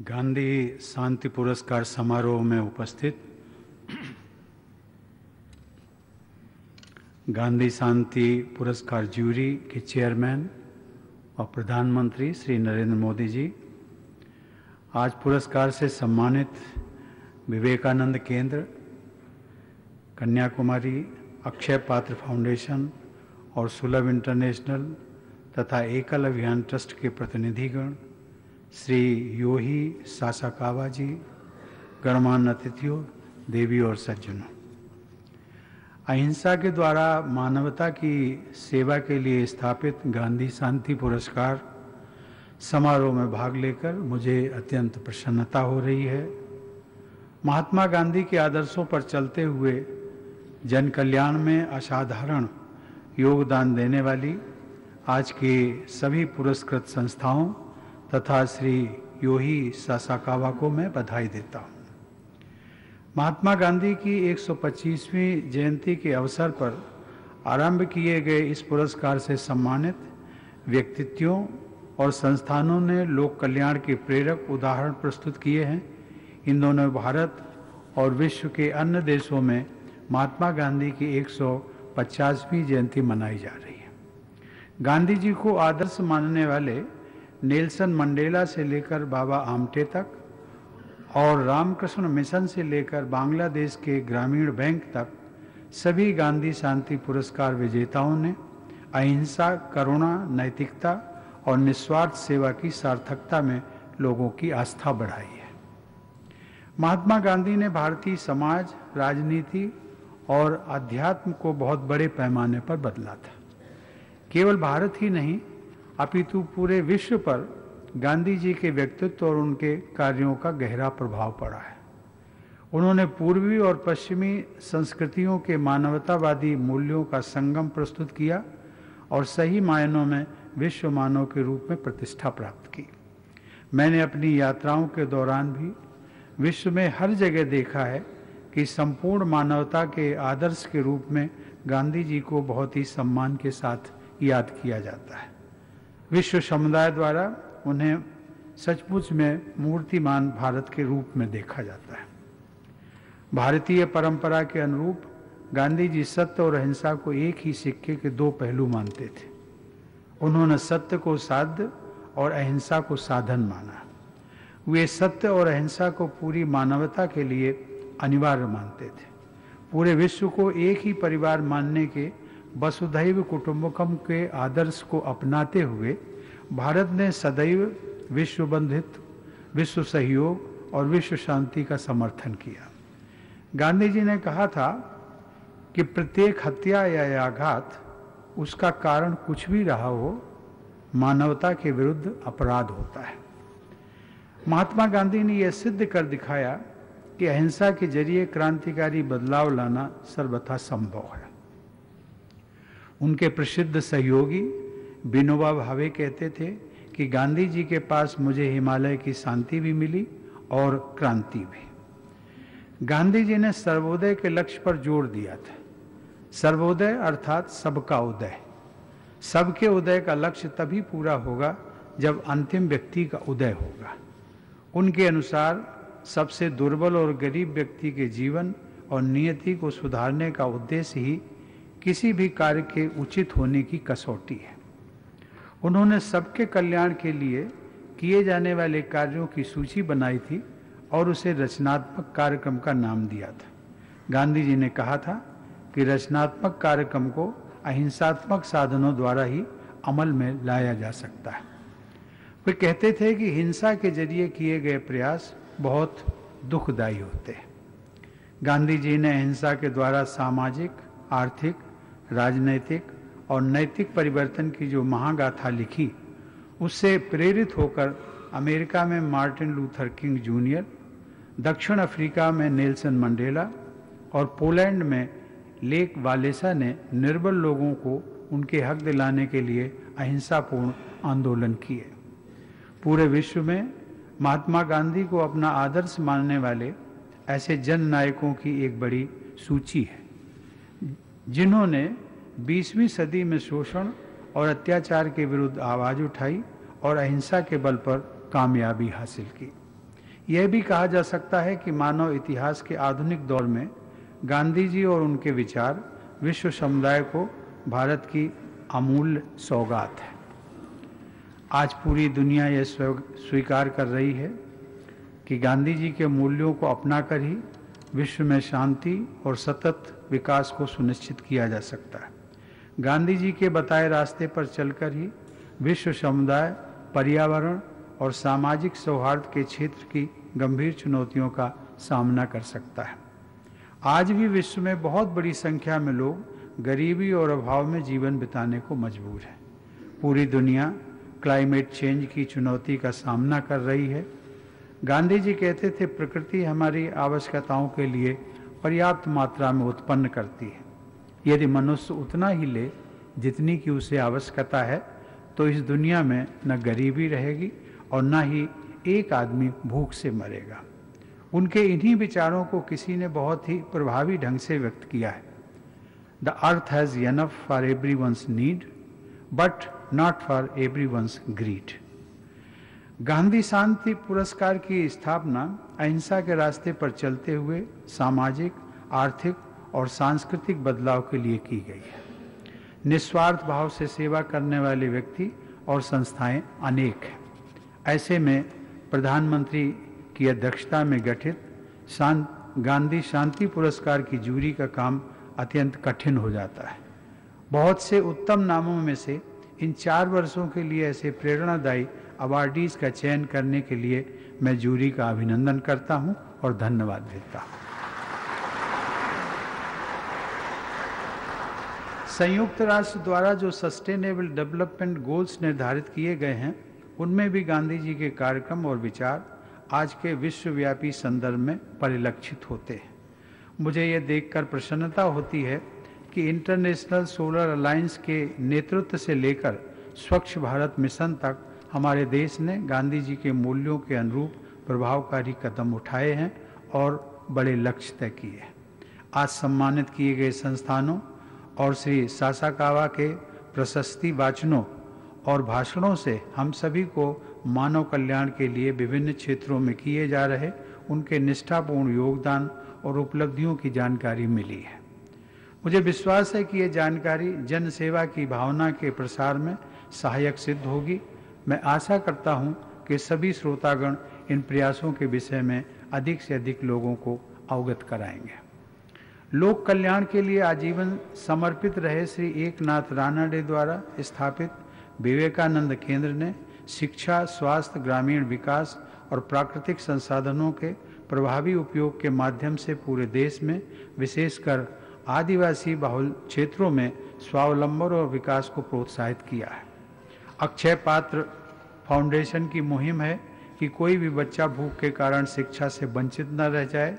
गांधी शांति पुरस्कार समारोह में उपस्थित गांधी शांति पुरस्कार ज्यूरी के चेयरमैन और प्रधानमंत्री श्री नरेंद्र मोदी जी, आज पुरस्कार से सम्मानित विवेकानंद केंद्र, कन्याकुमारी, अक्षय पात्र फाउंडेशन और सुलभ इंटरनेशनल तथा एकल अभियान ट्रस्ट के प्रतिनिधिगण, श्री योही सासाकावा जी, गणमान्य अतिथियों, देवी और सज्जनों, अहिंसा के द्वारा मानवता की सेवा के लिए स्थापित गांधी शांति पुरस्कार समारोह में भाग लेकर मुझे अत्यंत प्रसन्नता हो रही है। महात्मा गांधी के आदर्शों पर चलते हुए जन कल्याण में असाधारण योगदान देने वाली आज के सभी पुरस्कृत संस्थाओं तथा श्री योही सासाकावा को मैं बधाई देता हूँ। महात्मा गांधी की 125वीं जयंती के अवसर पर आरंभ किए गए इस पुरस्कार से सम्मानित व्यक्तित्वों और संस्थानों ने लोक कल्याण के प्रेरक उदाहरण प्रस्तुत किए हैं। इन दोनों भारत और विश्व के अन्य देशों में महात्मा गांधी की 150वीं जयंती मनाई जा रही है। गांधी जी को आदर्श मानने वाले नेल्सन मंडेला से लेकर बाबा आमटे तक और रामकृष्ण मिशन से लेकर बांग्लादेश के ग्रामीण बैंक तक सभी गांधी शांति पुरस्कार विजेताओं ने अहिंसा, करुणा, नैतिकता और निस्वार्थ सेवा की सार्थकता में लोगों की आस्था बढ़ाई है। महात्मा गांधी ने भारतीय समाज, राजनीति और अध्यात्म को बहुत बड़े पैमाने पर बदला था। केवल भारत ही नहीं अपितु पूरे विश्व पर गांधी जी के व्यक्तित्व और उनके कार्यों का गहरा प्रभाव पड़ा है। उन्होंने पूर्वी और पश्चिमी संस्कृतियों के मानवतावादी मूल्यों का संगम प्रस्तुत किया और सही मायनों में विश्व मानव के रूप में प्रतिष्ठा प्राप्त की। मैंने अपनी यात्राओं के दौरान भी विश्व में हर जगह देखा है कि संपूर्ण मानवता के आदर्श के रूप में गांधी जी को बहुत ही सम्मान के साथ याद किया जाता है। विश्व समुदाय द्वारा उन्हें सचमुच में मूर्तिमान भारत के रूप में देखा जाता है। भारतीय परंपरा के अनुरूप गांधी जी सत्य और अहिंसा को एक ही सिक्के के दो पहलू मानते थे। उन्होंने सत्य को साध्य और अहिंसा को साधन माना। वे सत्य और अहिंसा को पूरी मानवता के लिए अनिवार्य मानते थे। पूरे विश्व को एक ही परिवार मानने के वसुधैव कुटुंबकम के आदर्श को अपनाते हुए भारत ने सदैव विश्व बंधुत्व, विश्व सहयोग और विश्व शांति का समर्थन किया। गांधी जी ने कहा था कि प्रत्येक हत्या या आघात, उसका कारण कुछ भी रहा हो, मानवता के विरुद्ध अपराध होता है। महात्मा गांधी ने यह सिद्ध कर दिखाया कि अहिंसा के जरिए क्रांतिकारी बदलाव लाना सर्वथा संभव है। उनके प्रसिद्ध सहयोगी विनोबा भावे कहते थे कि गांधी जी के पास मुझे हिमालय की शांति भी मिली और क्रांति भी। गांधी जी ने सर्वोदय के लक्ष्य पर जोर दिया था। सर्वोदय अर्थात सबका उदय। सबके उदय का लक्ष्य तभी पूरा होगा जब अंतिम व्यक्ति का उदय होगा। उनके अनुसार सबसे दुर्बल और गरीब व्यक्ति के जीवन और नियति को सुधारने का उद्देश्य ही किसी भी कार्य के उचित होने की कसौटी है। उन्होंने सबके कल्याण के लिए किए जाने वाले कार्यों की सूची बनाई थी और उसे रचनात्मक कार्यक्रम का नाम दिया था। गांधी जी ने कहा था कि रचनात्मक कार्यक्रम को अहिंसात्मक साधनों द्वारा ही अमल में लाया जा सकता है। वे कहते थे कि हिंसा के जरिए किए गए प्रयास बहुत दुखदायी होते हैं। गांधी जी ने अहिंसा के द्वारा सामाजिक, आर्थिक, राजनैतिक और नैतिक परिवर्तन की जो महागाथा लिखी, उससे प्रेरित होकर अमेरिका में मार्टिन लूथर किंग जूनियर, दक्षिण अफ्रीका में नेल्सन मंडेला और पोलैंड में लेक वालेसा ने निर्बल लोगों को उनके हक दिलाने के लिए अहिंसापूर्ण आंदोलन किए। पूरे विश्व में महात्मा गांधी को अपना आदर्श मानने वाले ऐसे जन नायकों की एक बड़ी सूची है, जिन्होंने 20वीं सदी में शोषण और अत्याचार के विरुद्ध आवाज उठाई और अहिंसा के बल पर कामयाबी हासिल की। यह भी कहा जा सकता है कि मानव इतिहास के आधुनिक दौर में गांधी जी और उनके विचार विश्व समुदाय को भारत की अमूल्य सौगात है। आज पूरी दुनिया यह स्वीकार कर रही है कि गांधी जी के मूल्यों को अपनाकर ही विश्व में शांति और सतत विकास को सुनिश्चित किया जा सकता है। गांधी जी के बताए रास्ते पर चलकर ही विश्व समुदाय पर्यावरण और सामाजिक सौहार्द के क्षेत्र की गंभीर चुनौतियों का सामना कर सकता है। आज भी विश्व में बहुत बड़ी संख्या में लोग गरीबी और अभाव में जीवन बिताने को मजबूर हैं। पूरी दुनिया क्लाइमेट चेंज की चुनौती का सामना कर रही है। गांधी जी कहते थे, प्रकृति हमारी आवश्यकताओं के लिए पर्याप्त मात्रा में उत्पन्न करती है। यदि मनुष्य उतना ही ले जितनी की उसे आवश्यकता है तो इस दुनिया में न गरीबी रहेगी और न ही एक आदमी भूख से मरेगा। उनके इन्हीं विचारों को किसी ने बहुत ही प्रभावी ढंग से व्यक्त किया है। The earth has enough for everyone's need but not for everyone's greed. Gandhi शांति पुरस्कार की स्थापना अहिंसा के रास्ते पर चलते हुए सामाजिक, आर्थिक और सांस्कृतिक बदलाव के लिए की गई है। निस्वार्थ भाव से सेवा करने वाले व्यक्ति और संस्थाएं अनेक हैं। ऐसे में प्रधानमंत्री की अध्यक्षता में गठित गांधी शांति पुरस्कार की जूरी का काम अत्यंत कठिन हो जाता है। बहुत से उत्तम नामों में से इन 4 वर्षों के लिए ऐसे प्रेरणादायी अवार्डीज का चयन करने के लिए मैं जूरी का अभिनंदन करता हूं और धन्यवाद देता हूं। संयुक्त राष्ट्र द्वारा जो सस्टेनेबल डेवलपमेंट गोल्स निर्धारित किए गए हैं, उनमें भी गांधी जी के कार्यक्रम और विचार आज के विश्वव्यापी संदर्भ में परिलक्षित होते हैं। मुझे यह देखकर प्रसन्नता होती है कि इंटरनेशनल सोलर अलायंस के नेतृत्व से लेकर स्वच्छ भारत मिशन तक हमारे देश ने गांधी जी के मूल्यों के अनुरूप प्रभावकारी कदम उठाए हैं और बड़े लक्ष्य तय किए हैं। आज सम्मानित किए गए संस्थानों और श्री सासाकावा के प्रशस्ति वाचनों और भाषणों से हम सभी को मानव कल्याण के लिए विभिन्न क्षेत्रों में किए जा रहे उनके निष्ठापूर्ण योगदान और उपलब्धियों की जानकारी मिली है। मुझे विश्वास है कि ये जानकारी जन सेवा की भावना के प्रसार में सहायक सिद्ध होगी। मैं आशा करता हूं कि सभी श्रोतागण इन प्रयासों के विषय में अधिक से अधिक लोगों को अवगत कराएंगे। लोक कल्याण के लिए आजीवन समर्पित रहे श्री एकनाथ रानडे द्वारा स्थापित विवेकानंद केंद्र ने शिक्षा, स्वास्थ्य, ग्रामीण विकास और प्राकृतिक संसाधनों के प्रभावी उपयोग के माध्यम से पूरे देश में विशेषकर आदिवासी बहुल क्षेत्रों में स्वावलंबन और विकास को प्रोत्साहित किया है। अक्षय पात्र फाउंडेशन की मुहिम है कि कोई भी बच्चा भूख के कारण शिक्षा से वंचित न रह जाए।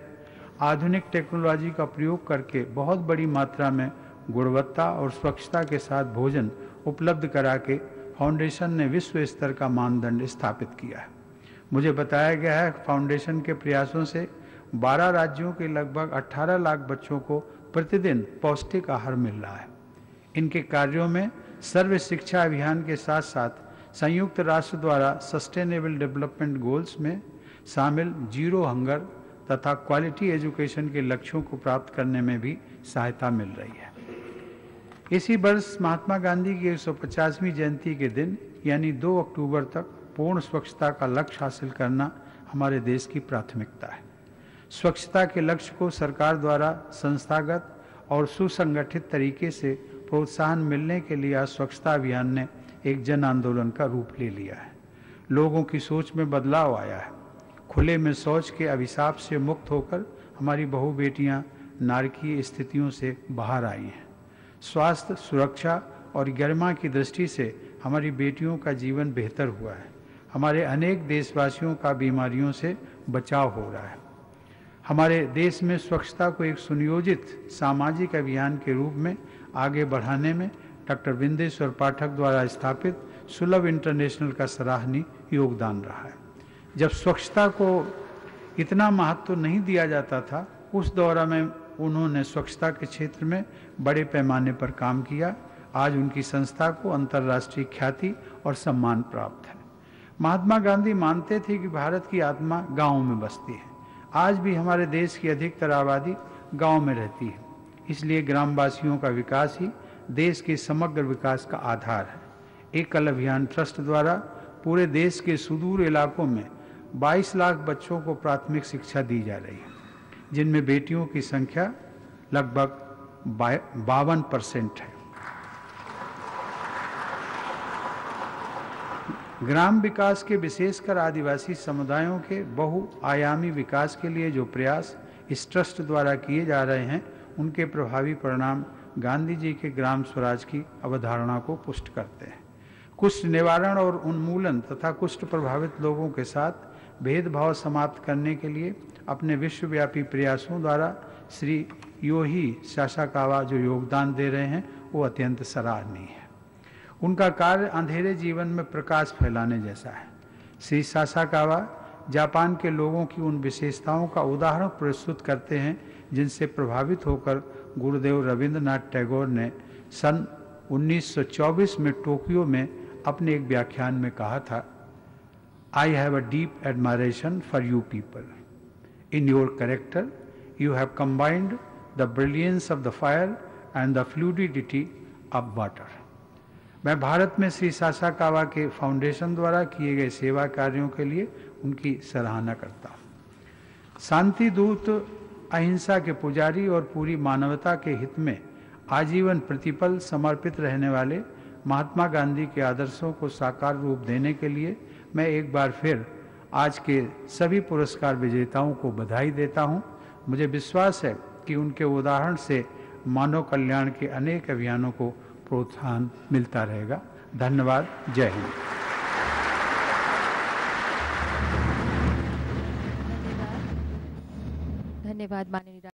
आधुनिक टेक्नोलॉजी का प्रयोग करके बहुत बड़ी मात्रा में गुणवत्ता और स्वच्छता के साथ भोजन उपलब्ध करा के फाउंडेशन ने विश्व स्तर का मानदंड स्थापित किया है। मुझे बताया गया है फाउंडेशन के प्रयासों से 12 राज्यों के लगभग 18 लाख बच्चों को प्रतिदिन पौष्टिक आहार मिल रहा है। इनके कार्यों में सर्व शिक्षा अभियान के साथ साथ संयुक्त राष्ट्र द्वारा सस्टेनेबल डेवलपमेंट गोल्स में शामिल जीरो हंगर तथा क्वालिटी एजुकेशन के लक्ष्यों को प्राप्त करने में भी सहायता मिल रही है। इसी वर्ष महात्मा गांधी की 150वीं जयंती के दिन यानी 2 अक्टूबर तक पूर्ण स्वच्छता का लक्ष्य हासिल करना हमारे देश की प्राथमिकता है। स्वच्छता के लक्ष्य को सरकार द्वारा संस्थागत और सुसंगठित तरीके से प्रोत्साहन मिलने के लिए आज स्वच्छता अभियान ने एक जन आंदोलन का रूप ले लिया है। लोगों की सोच में बदलाव आया है। खुले में शौच के अभिशाप से मुक्त होकर हमारी बहू बेटियां नारकीय स्थितियों से बाहर आई हैं। स्वास्थ्य, सुरक्षा और गरिमा की दृष्टि से हमारी बेटियों का जीवन बेहतर हुआ है। हमारे अनेक देशवासियों का बीमारियों से बचाव हो रहा है। हमारे देश में स्वच्छता को एक सुनियोजित सामाजिक अभियान के रूप में आगे बढ़ाने में डॉक्टर विंदेश्वर पाठक द्वारा स्थापित सुलभ इंटरनेशनल का सराहनीय योगदान रहा है। जब स्वच्छता को इतना महत्व नहीं दिया जाता था, उस दौर में उन्होंने स्वच्छता के क्षेत्र में बड़े पैमाने पर काम किया। आज उनकी संस्था को अंतर्राष्ट्रीय ख्याति और सम्मान प्राप्त है। महात्मा गांधी मानते थे कि भारत की आत्मा गांवों में बसती है। आज भी हमारे देश की अधिकतर आबादी गांव में रहती है, इसलिए ग्रामवासियों का विकास ही देश के समग्र विकास का आधार है। एकल अभियान ट्रस्ट द्वारा पूरे देश के सुदूर इलाकों में 22 लाख बच्चों को प्राथमिक शिक्षा दी जा रही है, जिनमें बेटियों की संख्या लगभग 52% है। ग्राम विकास के विशेषकर आदिवासी समुदायों के बहुआयामी विकास के लिए जो प्रयास इस ट्रस्ट द्वारा किए जा रहे हैं, उनके प्रभावी परिणाम गांधी जी के ग्राम स्वराज की अवधारणा को पुष्ट करते हैं। कुष्ठ निवारण और उन्मूलन तथा कुष्ठ प्रभावित लोगों के साथ भेदभाव समाप्त करने के लिए अपने विश्वव्यापी प्रयासों द्वारा श्री योही सासाकावा जो योगदान दे रहे हैं, वो अत्यंत सराहनीय है। उनका कार्य अंधेरे जीवन में प्रकाश फैलाने जैसा है। श्री सासाकावा जापान के लोगों की उन विशेषताओं का उदाहरण प्रस्तुत करते हैं जिनसे प्रभावित होकर गुरुदेव रविंद्रनाथ टैगोर ने सन 1924 में टोक्यो में अपने एक व्याख्यान में कहा था, I have a deep admiration for you people. In your character you have combined the brilliance of the fire and the fluidity of water. मैं भारत में श्री सासाकावा के फाउंडेशन द्वारा किए गए सेवा कार्यों के लिए उनकी सराहना करता हूँ। शांति दूत, अहिंसा के पुजारी और पूरी मानवता के हित में आजीवन प्रतिपल समर्पित रहने वाले महात्मा गांधी के आदर्शों को साकार रूप देने के लिए मैं एक बार फिर आज के सभी पुरस्कार विजेताओं को बधाई देता हूँ। मुझे विश्वास है कि उनके उदाहरण से मानव कल्याण के अनेक अभियानों को प्रोत्साहन मिलता रहेगा। धन्यवाद। जय हिंद। धन्यवाद माननीय